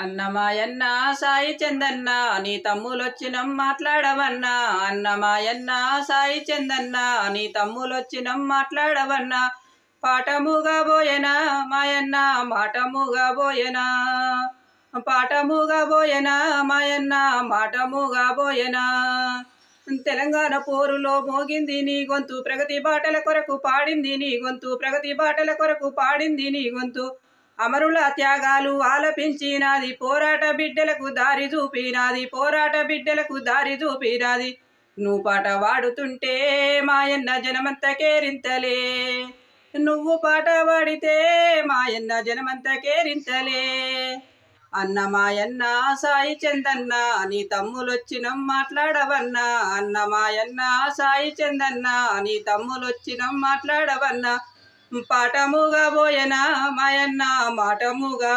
అన్నమాయన్న సాయి చందన్న నీ తమ్ములొచ్చినం మాట్లాడవన్నా. అన్నమాయన్న సాయి చందన్న నీ తమ్ములొచ్చినం మాట్లాడవన్నా. పాఠముగా బోయనా మాయన్న మాటముగా బోయనా. పాఠముగా బోయనా మాయన్న మాటముగా బోయనా. తెలంగాణ పోరులో మోగింది నీ గొంతు, ప్రగతి బాటల కొరకు పాడింది నీ గొంతు, ప్రగతి బాటల కొరకు పాడింది నీ గొంతు. అమరుల త్యాగాలు ఆలపించినాది, పోరాట బిడ్డలకు దారి చూపినాది, పోరాట బిడ్డలకు దారి చూపినాది. నువ్వు పాట పాడుతుంటే మాయన్న జనమంత కేరింతలే, నువ్వు పాట పాడితే మాయన్న జనమంత కేరింతలే. అన్నమాయన్న సాయి చందన్న నీ తమ్ములొచ్చినం మాట్లాడవన్నా. అన్నమాయన్న సాయి చందన్న నీ తమ్ములొచ్చినం మాట్లాడవన్నా. పాఠముగా బోయనా మాయన్న మాటముగా